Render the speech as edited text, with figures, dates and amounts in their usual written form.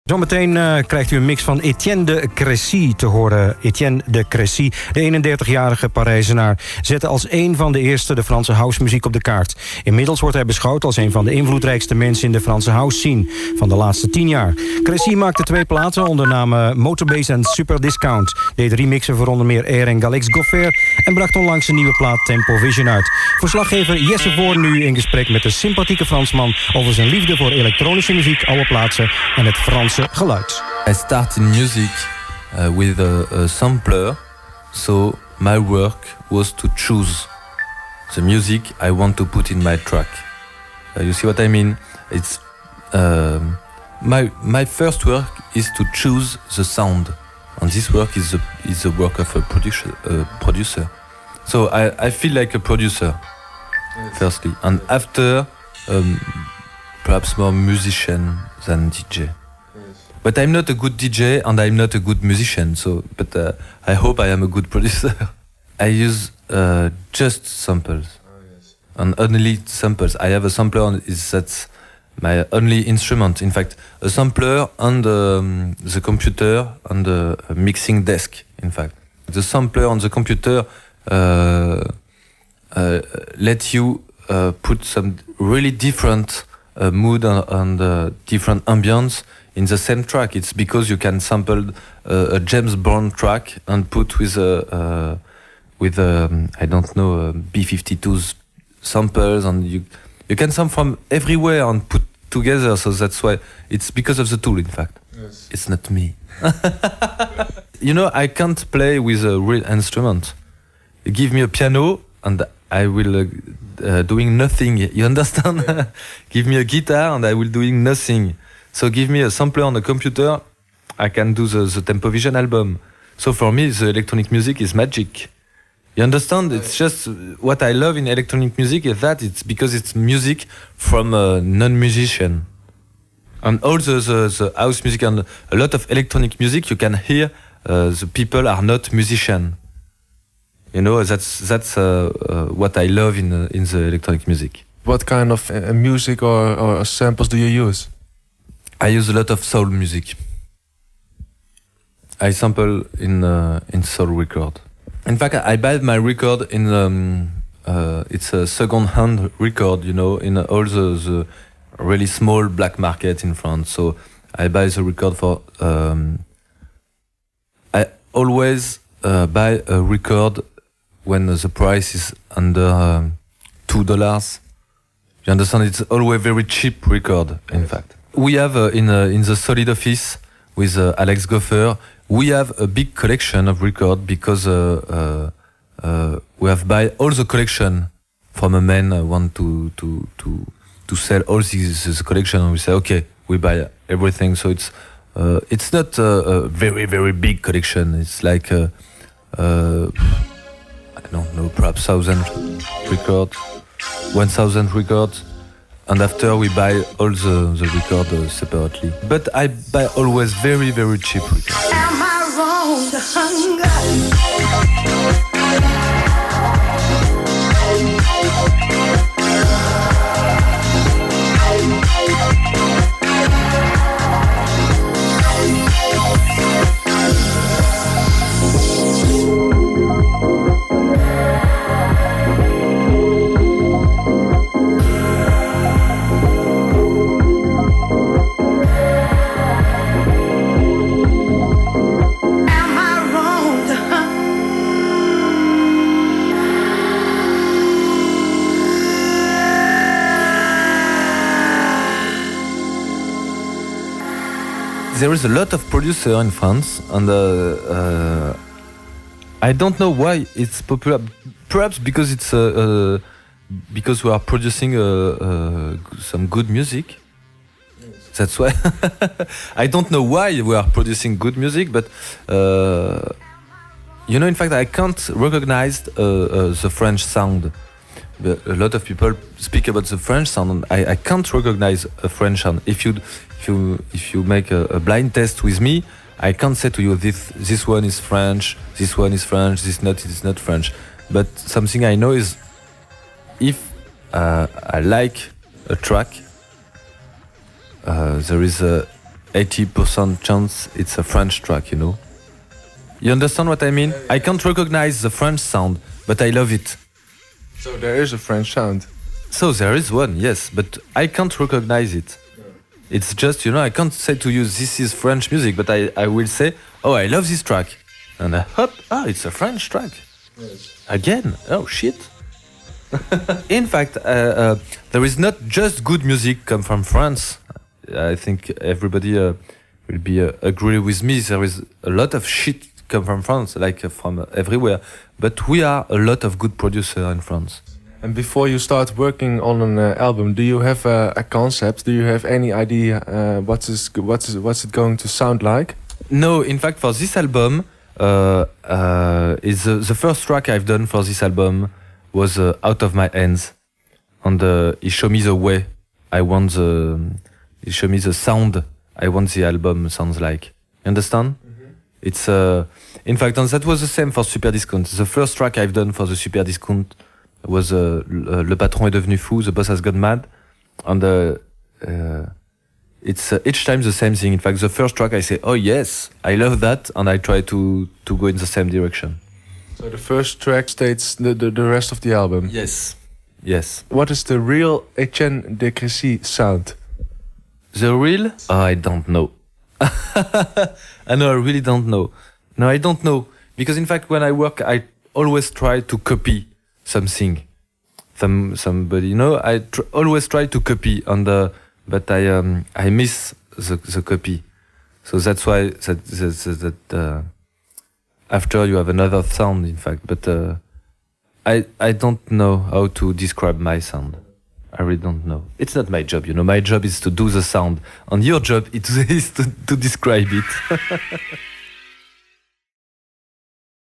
Zometeen krijgt u een mix van Etienne De Crécy te horen. Etienne De Crécy, de 31-jarige Parijzenaar, zette als een van de eerste de Franse housemuziek op de kaart. Inmiddels wordt hij beschouwd als een van de invloedrijkste mensen in de Franse house scene van de laatste 10 jaar. Crécy maakte 2 platen onder namen Motorbase en Super Discount, deed remixen voor onder meer Air en Galex Goffer en bracht onlangs een nieuwe plaat Tempovision uit. Verslaggever Jess nu in gesprek met de sympathieke Fransman over zijn liefde voor elektronische muziek, oude plaatsen en het Franse geluid. I start in music with a sampler, so my work was to choose the music I want to put in my track. You see what I mean? It's my first work is to choose the sound, and this work is the work of a producer. So I feel like a producer, firstly, and after perhaps more musician than DJ. But I'm not a good DJ and I'm not a good musician. But I hope I am a good producer. I use just samples, and only samples. I have a sampler, that's my only instrument. In fact, a sampler and the computer and the mixing desk. In fact, the sampler on the computer let you put some really different mood and different ambience in the same track. It's because you can sample a James Bond track and put with I don't know, B-52's samples, and you can sample from everywhere and put together. So that's why it's because of the tool. In fact, yes. It's not me. You know, I can't play with a real instrument. You give me a piano and I will doing nothing. You understand? Give me a guitar and I will doing nothing. So give me a sampler on the computer, I can do the Tempovision album. So for me, the electronic music is magic. You understand? It's just what I love in electronic music is that it's because it's music from a non-musician. And all the house music and a lot of electronic music, you can hear the people are not musicians. You know, that's what I love in the electronic music. What kind of music or samples do you use? I use a lot of soul music. I sample in soul record. In fact, I buy my record in it's a second-hand record, you know, in all the really small black market in France. So I buy the record for. I always buy a record when the price is under $2. You understand? It's always very cheap record. In fact. We have in the Solid Office with Alex Goffer, we have a big collection of records because we have buy all the collection from a man want to sell all this collection, and we say okay, we buy everything. So it's not a very very big collection. It's like I don't know, perhaps 1,000 records, 1,000 records. And after we buy all the records separately. But I buy always very, very cheap records. Am I wrong to hunger? There is a lot of producers in France, and I don't know why it's popular. Perhaps because it's because we are producing some good music. That's why. I don't know why we are producing good music, but you know, in fact, I can't recognize the French sound. A lot of people speak about the French sound, and I can't recognize a French sound. If you make a blind test with me, I can't say to you this one is French, this one is French, this is not French. But something I know is if I like a track, there is 80% chance it's a French track, you know. You understand what I mean? I can't recognize the French sound, but I love it. So there is a French sound. So there is one, yes, but I can't recognize it. It's just, you know, I can't say to you, this is French music, but I will say, oh, I love this track. And hop, it's a French track. Yes. Again, oh, shit. In fact, there is not just good music come from France. I think everybody will be agree with me. There is a lot of shit come from France, like from everywhere. But we are a lot of good producers in France. And before you start working on an album, do you have a concept? Do you have any idea what's it going to sound like? No, in fact, for this album, is the first track I've done for this album was Out of My Hands, and he showed me the way I want he showed me the sound I want the album sounds like. You understand? It's in fact, and that was the same for Super Discount. The first track I've done for the Super Discount was Le Patron est devenu fou, The Boss has gone mad, and it's each time the same thing. In fact, the first track I say, oh yes, I love that, and I try to go in the same direction. So the first track states the rest of the album. Yes. Yes. What is the real Etienne De Crécy sound? The real? Oh, I don't know. I know, I really don't know. No, I don't know. Because in fact, when I work, I always try to copy something. Somebody, you know, I always try to copy but I miss the copy. So that's why that after you have another sound, in fact. But I don't know how to describe my sound. I really don't know. It's not my job, you know. My job is to do the sound, and your job is to describe it.